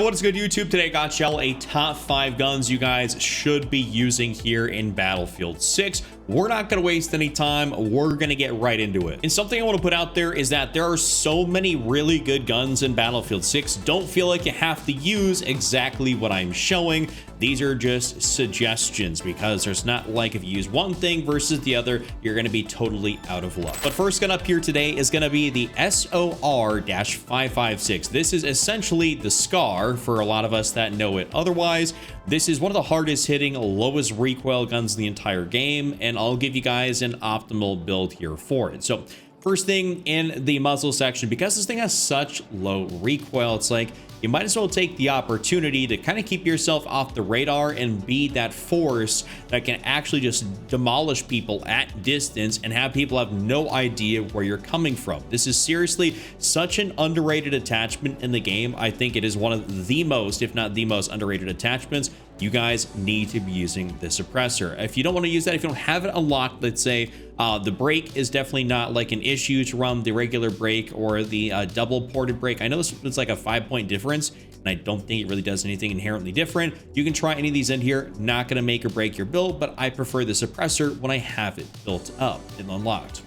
What is good, YouTube? Today I got y'all a top 5 guns you guys should be using here in Battlefield 6. We're not going to waste any time. We're going to get right into it. And something I want to put out there is that there are so many really good guns in Battlefield 6. Don't feel like you have to use exactly what I'm showing. These are just suggestions because there's not like if you use one thing versus the other, you're going to be totally out of luck. But first gun up here today is going to be the SOR-556. This is essentially the SCAR for a lot of us that know it otherwise. This is one of the hardest hitting, lowest recoil guns in the entire game, and I'll give you guys an optimal build here for it. So first thing in the muzzle section, because this thing has such low recoil, it's like you might as well take the opportunity to kind of keep yourself off the radar and be that force that can actually just demolish people at distance and have people have no idea where you're coming from. This is seriously such an underrated attachment in the game. I think it is one of the most, if not the most underrated attachments. You guys need to be using the suppressor. If you don't want to use that, if you don't have it unlocked, let's say the brake is definitely not like an issue to run the regular brake or the double ported brake. I know this is like a 5-point difference, and I don't think it really does anything inherently different. You can try any of these in here, not going to make or break your build, but I prefer the suppressor when I have it built up and unlocked.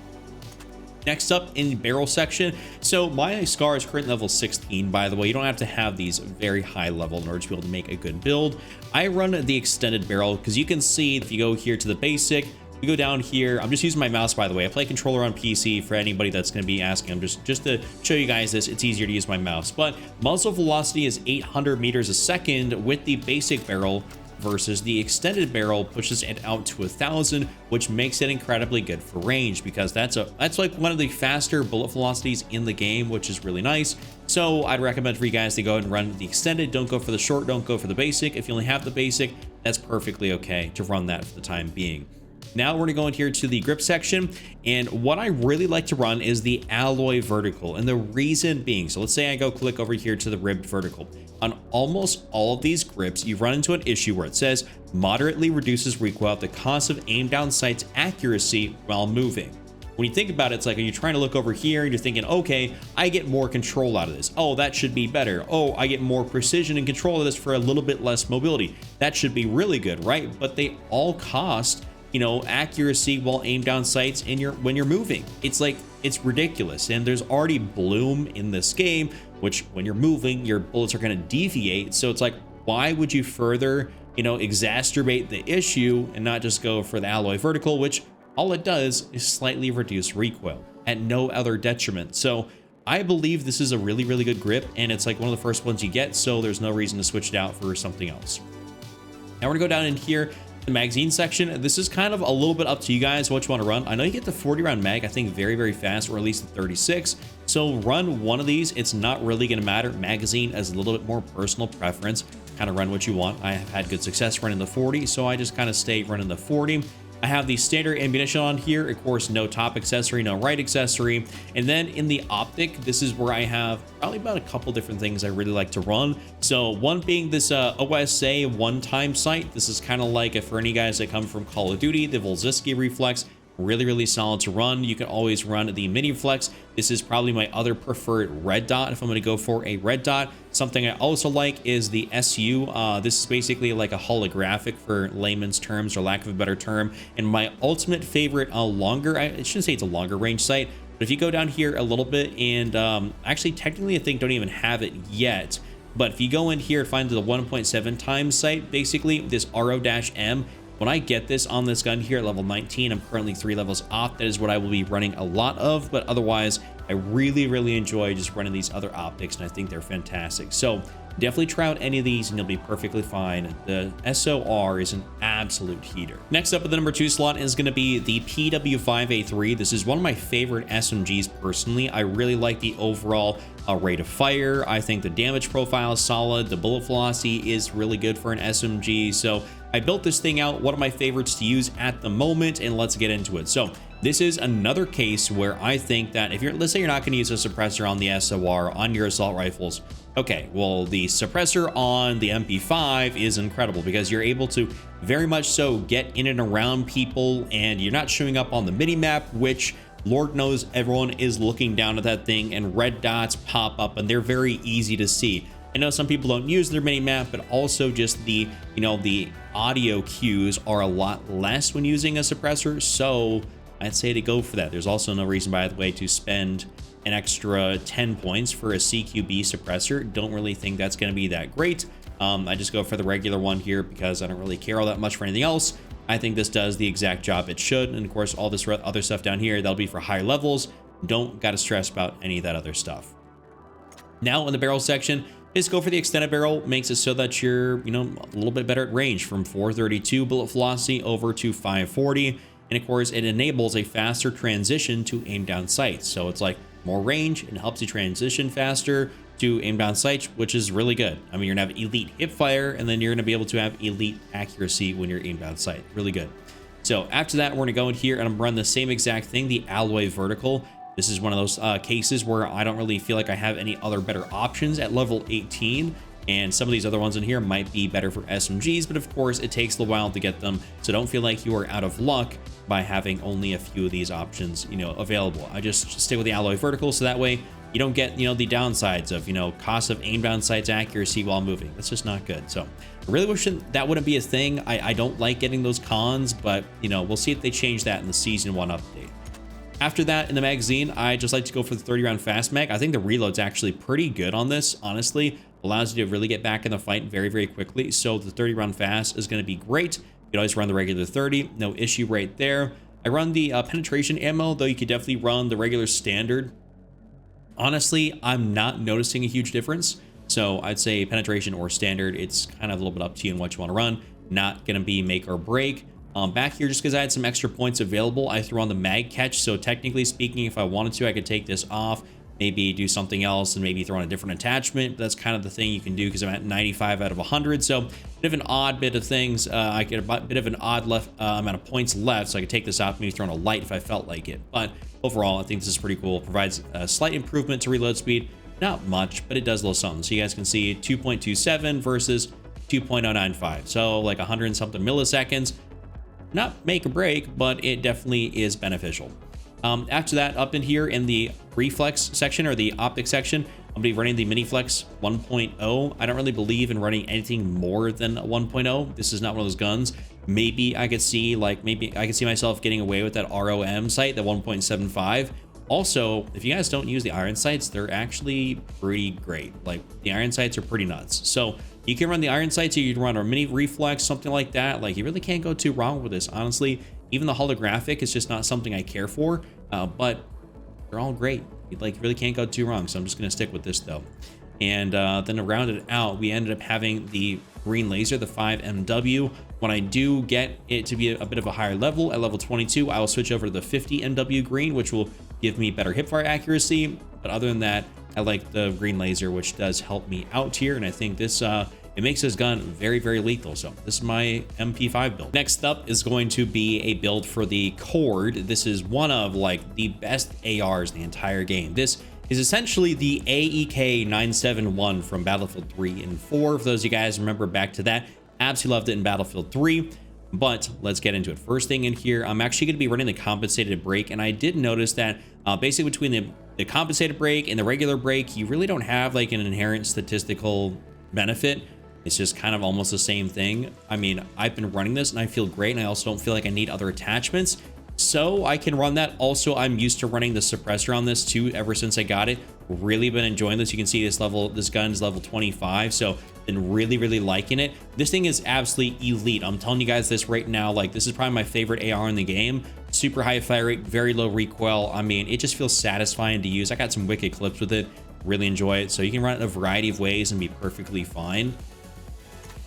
Next up in the barrel section, so my SCAR is current level 16, by the way. You don't have to have these very high level in order to be able to make a good build. I run the extended barrel because you can see if you go here to the basic, we go down here. I'm just using my mouse, by the way. I play controller on PC for anybody that's going to be asking. I'm just to show you guys this, it's easier to use my mouse. But muzzle velocity is 800 meters a second with the basic barrel, versus the extended barrel pushes it out to 1,000, which makes it incredibly good for range because that's like one of the faster bullet velocities in the game, which is really nice. So I'd recommend for you guys to go and run the extended. Don't go for the short, don't go for the basic. If you only have the basic, that's perfectly okay to run that for the time being. Now we're going to go in here to the grip section, and what I really like to run is the alloy vertical, and the reason being, so let's say I go click over here to the ribbed vertical. On almost all of these grips, you run into an issue where it says moderately reduces recoil at the cost of aim down sight's accuracy while moving. When you think about it, it's like, are you trying to look over here and you're thinking, okay, I get more control out of this. Oh, that should be better. Oh, I get more precision and control of this for a little bit less mobility. That should be really good, right? But they all cost, you know, accuracy while aim down sights in when you're moving. It's like, it's ridiculous. And there's already bloom in this game, which when you're moving, your bullets are going to deviate. So it's like, why would you further, you know, exacerbate the issue and not just go for the alloy vertical, which all it does is slightly reduce recoil at no other detriment. So I believe this is a really, really good grip, and it's like one of the first ones you get. So there's no reason to switch it out for something else. Now we're gonna go down in here, the magazine section. This is kind of a little bit up to you guys what you want to run. I know you get the 40 round mag, I think very, very fast, or at least the 36. So run one of these. It's not really going to matter. Magazine is a little bit more personal preference. Kind of run what you want. I have had good success running the 40, so I just kind of stay running the 40. I have the standard ammunition on here, of course, no top accessory, no right accessory. And then in the optic, this is where I have probably about a couple different things I really like to run. So one being this OSA one-time sight. This is kind of like, for any guys that come from Call of Duty, the Volziski reflex. Really, really solid to run. You can always run the mini flex. This is probably my other preferred red dot if I'm going to go for a red dot. Something I also like is the SU. This is basically like a holographic for layman's terms, or lack of a better term. And my ultimate favorite longer, I shouldn't say it's a longer range sight, but if you go down here a little bit, and actually technically I think don't even have it yet, but if you go in here and find the 1.7 times sight, basically this RO-M. When I get this on this gun here at level 19, I'm currently 3 levels off. That is what I will be running a lot of, but otherwise, I really, really enjoy just running these other optics, and I think they're fantastic. So definitely try out any of these and you'll be perfectly fine. The SOR is an absolute heater. Next up at the number 2 slot is going to be the PW5A3. This is one of my favorite SMGs personally. I really like the overall rate of fire. I think the damage profile is solid. The bullet velocity is really good for an SMG. So I built this thing out, one of my favorites to use at the moment, and let's get into it. So this is another case where I think that if let's say you're not going to use a suppressor on the SOR on your assault rifles, okay, well, the suppressor on the MP5 is incredible because you're able to very much so get in and around people, and you're not showing up on the mini map, which Lord knows everyone is looking down at that thing, and red dots pop up and they're very easy to see. I know some people don't use their mini map, but also just the, you know, the audio cues are a lot less when using a suppressor. So I'd say to go for that. There's also no reason, by the way, to spend an extra 10 points for a CQB suppressor. Don't really think that's going to be that great. I just go for the regular one here because I don't really care all that much for anything else. I think this does the exact job it should. And of course, all this other stuff down here, that'll be for higher levels. Don't got to stress about any of that other stuff. Now in the barrel section, just go for the extended barrel. Makes it so that you're, you know, a little bit better at range from 432 bullet velocity over to 540. And of course, it enables a faster transition to aim down sights. So it's like more range and helps you transition faster to aim down sights, which is really good. I mean, you're gonna have elite hip fire, and then you're gonna be able to have elite accuracy when you're aim down sight. Really good. So after that, we're gonna go in here and I'm gonna run the same exact thing, the alloy vertical. This is one of those cases where I don't really feel like I have any other better options at level 18. And some of these other ones in here might be better for SMGs, but of course it takes a while to get them. So don't feel like you are out of luck by having only a few of these options, you know, available. I just stick with the alloy vertical, so that way you don't get, you know, the downsides of, you know, cost of aim down sights accuracy while moving. That's just not good. So I really wish that wouldn't be a thing. I don't like getting those cons, but, you know, we'll see if they change that in the season 1 update. After that, in the magazine, I just like to go for the 30 round fast mag. I think the reload's actually pretty good on this, honestly. Allows you to really get back in the fight very, very quickly. So the 30 round fast is going to be great. You can always run the regular 30, no issue right there. I run the penetration ammo, though you could definitely run the regular standard. Honestly, I'm not noticing a huge difference. So I'd say penetration or standard, it's kind of a little bit up to you and what you want to run. Not going to be make or break. Back here, just because I had some extra points available, I threw on the mag catch. So technically speaking, if I wanted to, I could take this off, maybe do something else and maybe throw on a different attachment. But that's kind of the thing you can do because I'm at 95 out of 100. So a bit of an odd bit of things. I get a bit of an odd amount of points left. So I could take this off, maybe throw on a light if I felt like it. But overall, I think this is pretty cool. It provides a slight improvement to reload speed. Not much, but it does a little something. So you guys can see 2.27 versus 2.095. So like 100 and something milliseconds. Not make or break, but it definitely is beneficial. After that, up in here in the reflex section or the optic section, I'm gonna be running the mini flex 1.0. I don't really believe in running anything more than 1.0. This is not one of those guns. Maybe I could see myself getting away with that ROM sight, the 1.75. Also, if you guys don't use the iron sights, they're actually pretty great. Like the iron sights are pretty nuts. So you can run the iron sights, or you can run a mini reflex, something like that. Like you really can't go too wrong with this. Honestly, even the holographic is just not something I care for, but they're all great. You like really can't go too wrong. So I'm just gonna stick with this though. And then to round it out, we ended up having the green laser, the 5MW. When I do get it to be a bit of a higher level, at level 22, I will switch over to the 50MW green, which will give me better hipfire accuracy. But other than that, I like the green laser, which does help me out here. And I think this, it makes this gun very, very lethal. So this is my MP5 build. Next up is going to be a build for the Cord. This is one of like the best ARs in the entire game. This is essentially the AEK 971 from Battlefield 3 and 4. For those of you guys remember back to that, absolutely loved it in Battlefield 3. But let's get into it. First thing in here, I'm actually going to be running the compensated brake, and I did notice that basically between the compensated brake and the regular brake, you really don't have like an inherent statistical benefit. It's just kind of almost the same thing. I mean, I've been running this and I feel great, and I also don't feel like I need other attachments, so I can run that. Also, I'm used to running the suppressor on this too ever since I got it. Really been enjoying this. You can see this gun is level 25, so been really liking it. This thing is absolutely elite. I'm telling you guys this right now. Like, this is probably my favorite AR in the game. Super high fire rate, very low recoil. I mean, it just feels satisfying to use. I got some wicked clips with it. Really enjoy it. So you can run it in a variety of ways and be perfectly fine.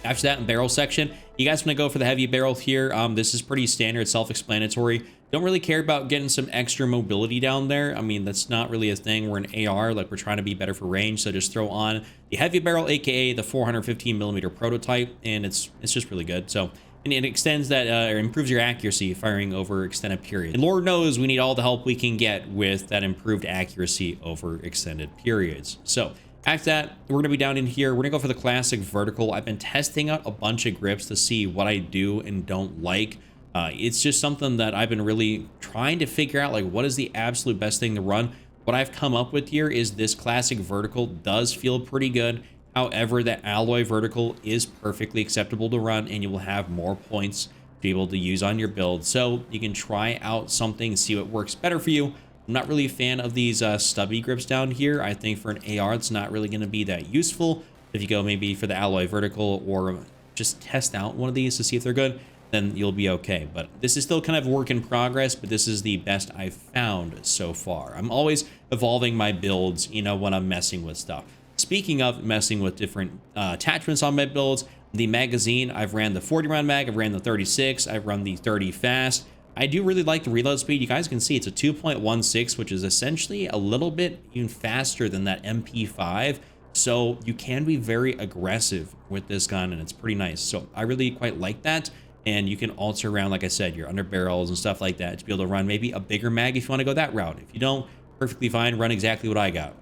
After that, in barrel section, you guys want to go for the heavy barrel here. This is pretty standard, self-explanatory. Don't really care about getting some extra mobility down there. I mean, that's not really a thing. We're an AR, like we're trying to be better for range. So just throw on the heavy barrel, aka the 415mm prototype, and it's just really good. So, and it extends that, or improves your accuracy firing over extended periods. And Lord knows we need all the help we can get with that improved accuracy over extended periods. So after that, we're going to be down in here. We're going to go for the classic vertical. I've been testing out a bunch of grips to see what I do and don't like. It's just something that I've been really trying to figure out, like what is the absolute best thing to run. What I've come up with here is this classic vertical does feel pretty good. However, that alloy vertical is perfectly acceptable to run, and you will have more points to be able to use on your build. So you can try out something, see what works better for you. I'm not really a fan of these stubby grips down here. I think for an AR, it's not really going to be that useful. If you go maybe for the alloy vertical, or just test out one of these to see if they're good, then you'll be okay. But this is still kind of work in progress, but this is the best I've found so far. I'm always evolving my builds, you know, when I'm messing with stuff. Speaking of messing with different attachments on my builds, the magazine, I've ran the 40 round mag, I've ran the 36, I've run the 30 fast. I do really like the reload speed. You guys can see it's a 2.16, which is essentially a little bit even faster than that MP5. So you can be very aggressive with this gun, and it's pretty nice. So I really quite like that. And you can alter around, like I said, your under barrels and stuff like that to be able to run maybe a bigger mag if you want to go that route. If you don't, perfectly fine, run exactly what I got.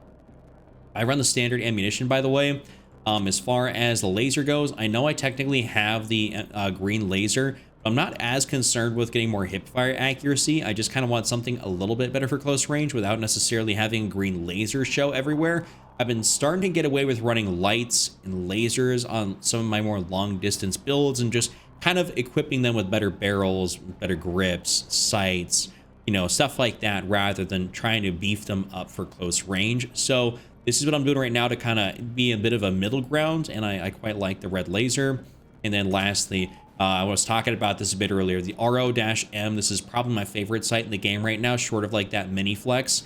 I run the standard ammunition, by the way. As far as the laser goes, I know I technically have the green laser. I'm not as concerned with getting more hipfire accuracy. I just kind of want something a little bit better for close range without necessarily having green laser show everywhere. I've been starting to get away with running lights and lasers on some of my more long distance builds, and just kind of equipping them with better barrels, better grips, sights, you know, stuff like that, rather than trying to beef them up for close range. So this is what I'm doing right now to kind of be a bit of a middle ground, and I quite like the red laser. And then lastly, I was talking about this a bit earlier, the RO-M. This is probably my favorite sight in the game right now, short of like that mini flex.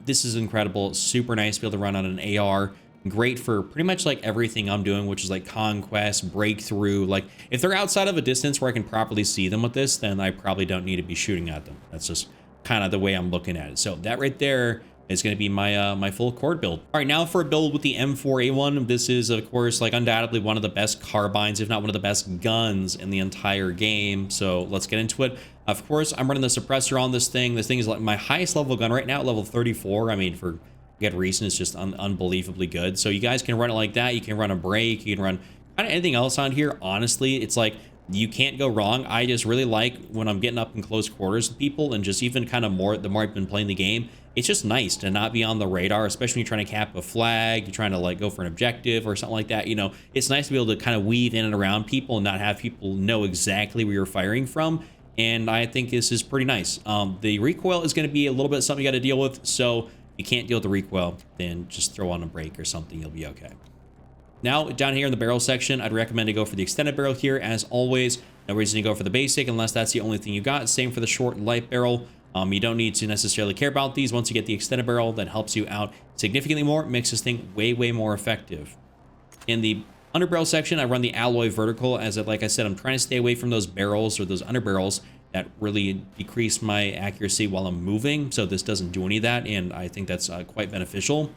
This is incredible, super nice to be able to run on an AR. Great for pretty much like everything I'm doing, which is like conquest, breakthrough. Like if they're outside of a distance where I can properly see them with this, then I probably don't need to be shooting at them. That's just kind of the way I'm looking at it. So that right there is going to be my my full cord build. All right, now for a build with the M4A1. This is, of course, like undoubtedly one of the best carbines, if not one of the best guns in the entire game. So let's get into it. Of course, I'm running the suppressor on this thing. This thing is like my highest level gun right now at level 34. I mean, for good reason, it's just unbelievably good. So you guys can run it like that. You can run a break. You can run kind of anything else on here. Honestly, it's like you can't go wrong. I just really like when I'm getting up in close quarters with people, and just even kind of the more I've been playing the game, it's just nice to not be on the radar, especially when you're trying to cap a flag, you're trying to like go for an objective or something like that. You know, it's nice to be able to kind of weave in and around people and not have people know exactly where you're firing from. And I think this is pretty nice. The recoil is going to be a little bit something you got to deal with. So if you can't deal with the recoil, then just throw on a brake or something. You'll be okay. Now, down here in the barrel section, I'd recommend to go for the extended barrel here. As always, no reason to go for the basic unless that's the only thing you got. Same for the short and light barrel. You don't need to necessarily care about these. Once you get the extended barrel, that helps you out significantly more. It makes this thing way, way more effective. In the underbarrel section, I run the alloy vertical, as like I said, I'm trying to stay away from those barrels or those underbarrels that really decrease my accuracy while I'm moving. So this doesn't do any of that, and I think that's quite beneficial.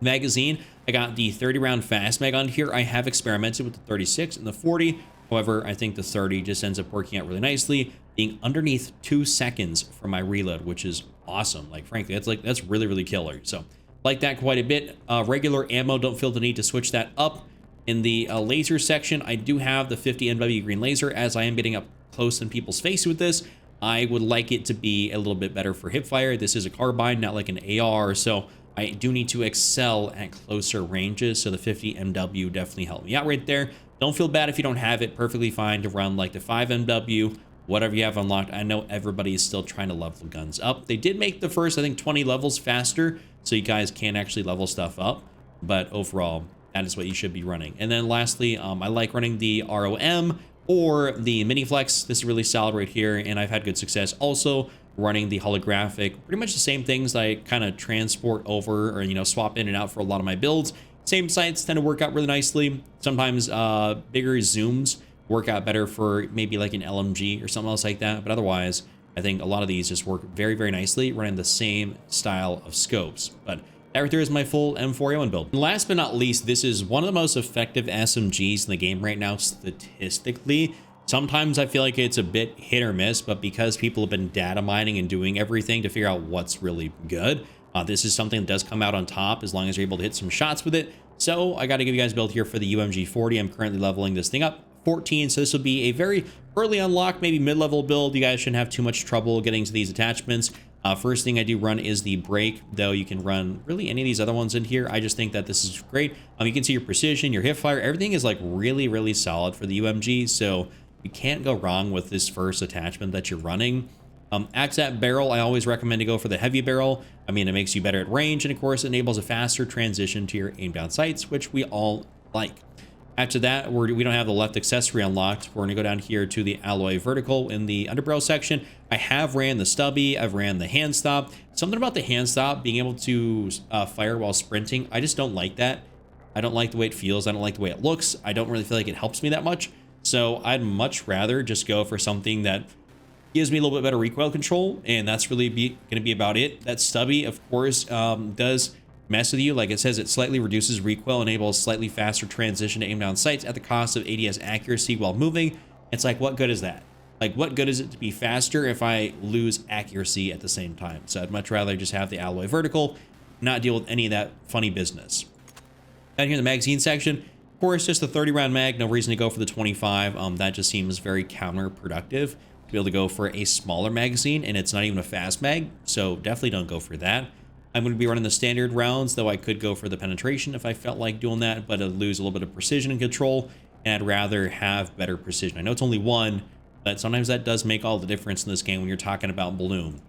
Magazine, I got the 30 round fast mag on here. I have experimented with the 36 and the 40. However, I think the 30 just ends up working out really nicely, being underneath 2 seconds for my reload, which is awesome. Like, frankly, that's really, really killer. So like that quite a bit. Regular ammo, don't feel the need to switch that up. In the laser section, I do have the 50 MW green laser. As I am getting up close in people's face with this, I would like it to be a little bit better for hipfire. This is a carbine, not like an AR, so I do need to excel at closer ranges. So the 50 MW definitely helped me out right there. Don't feel bad if you don't have it. Perfectly fine to run like the 5 MW, whatever you have unlocked. I know everybody is still trying to level guns up. They did make the first, I think, 20 levels faster, so you guys can actually level stuff up. But overall, that is what you should be running. And then lastly, I like running the ROM or the mini flex. This is really solid right here, and I've had good success also running the holographic. Pretty much the same things I kind of transport over, or, you know, swap in and out for a lot of my builds. Same sights tend to work out really nicely. Sometimes bigger zooms work out better for maybe like an LMG or something else like that. But otherwise, I think a lot of these just work very, very nicely running the same style of scopes. But that right there is my full M4A1 build. And last but not least, this is one of the most effective SMGs in the game right now statistically. Sometimes I feel like it's a bit hit or miss, but because people have been data mining and doing everything to figure out what's really good, this is something that does come out on top as long as you're able to hit some shots with it. So I got to give you guys a build here for the UMG 40. I'm currently leveling this thing up 14, so this will be a very early unlock, maybe mid-level build. You guys shouldn't have too much trouble getting to these attachments. First thing I do run is the brake, though you can run really any of these other ones in here. I just think that this is great. You can see your precision, your hip fire, everything is like really, really solid for the UMG. So you can't go wrong with this first attachment that you're running. At barrel, I always recommend to go for the heavy barrel. I mean, it makes you better at range, and of course, it enables a faster transition to your aim down sights, which we all like. After that, we don't have the left accessory unlocked. We're going to go down here to the alloy vertical in the underbarrel section. I have ran the stubby. I've ran the hand stop. Something about the hand stop, being able to fire while sprinting, I just don't like that. I don't like the way it feels. I don't like the way it looks. I don't really feel like it helps me that much. So I'd much rather just go for something that gives me a little bit better recoil control, and that's really going to be about it. That stubby, of course, does mess with you. Like it says, it slightly reduces recoil, enables slightly faster transition to aim down sights at the cost of ADS accuracy while moving. It's like, what good is that? Like, what good is it to be faster if I lose accuracy at the same time? So I'd much rather just have the alloy vertical, not deal with any of that funny business. Down here in the magazine section, of course, just the 30 round mag, no reason to go for the 25. That just seems very counterproductive to be able to go for a smaller magazine, and it's not even a fast mag, so definitely don't go for that. I'm going to be running the standard rounds, though I could go for the penetration if I felt like doing that, but I'd lose a little bit of precision and control, and I'd rather have better precision. I know it's only one, but sometimes that does make all the difference in this game when you're talking about bloom.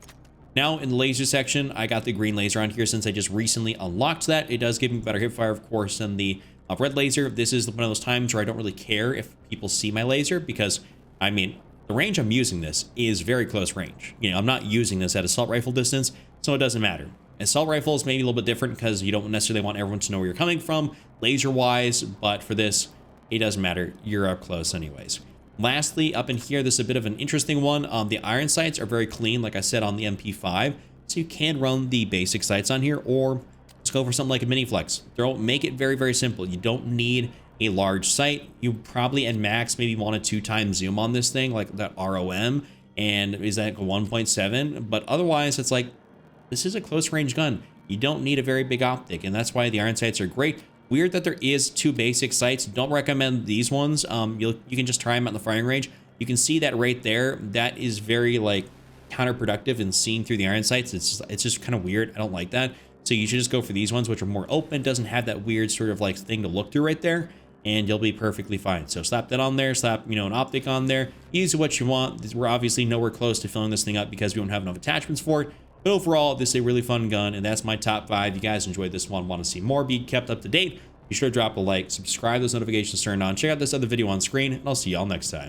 Now, in the laser section, I got the green laser on here since I just recently unlocked that. It does give me better hip fire, of course, than the red laser. This is one of those times where I don't really care if people see my laser because, I mean, the range I'm using this is very close range. You know, I'm not using this at assault rifle distance, so it doesn't matter. Assault rifles may be a little bit different because you don't necessarily want everyone to know where you're coming from laser-wise, but for this, it doesn't matter. You're up close anyways. Lastly, up in here, this is a bit of an interesting one. The iron sights are very clean, like I said, on the MP5, so you can run the basic sights on here, or let's go for something like a mini flex. Make it very, very simple. You don't need a large sight. You probably at max maybe want a 2x zoom on this thing, like that ROM, and is that 1.7? But otherwise, it's like, this is a close range gun. You don't need a very big optic, and that's why the iron sights are great. Weird that there is 2 basic sights. Don't recommend these ones. You can just try them out in the firing range. You can see that right there. That is very like counterproductive in seeing through the iron sights. It's just kind of weird. I don't like that. So you should just go for these ones, which are more open. Doesn't have that weird sort of like thing to look through right there, and you'll be perfectly fine. So slap that on there. Slap, an optic on there. Use what you want. We're obviously nowhere close to filling this thing up because we don't have enough attachments for it. But overall, this is a really fun gun, and that's my top 5. If you guys enjoyed this one, want to see more, be kept up to date, be sure to drop a like, subscribe, those notifications turned on, check out this other video on screen, and I'll see y'all next time.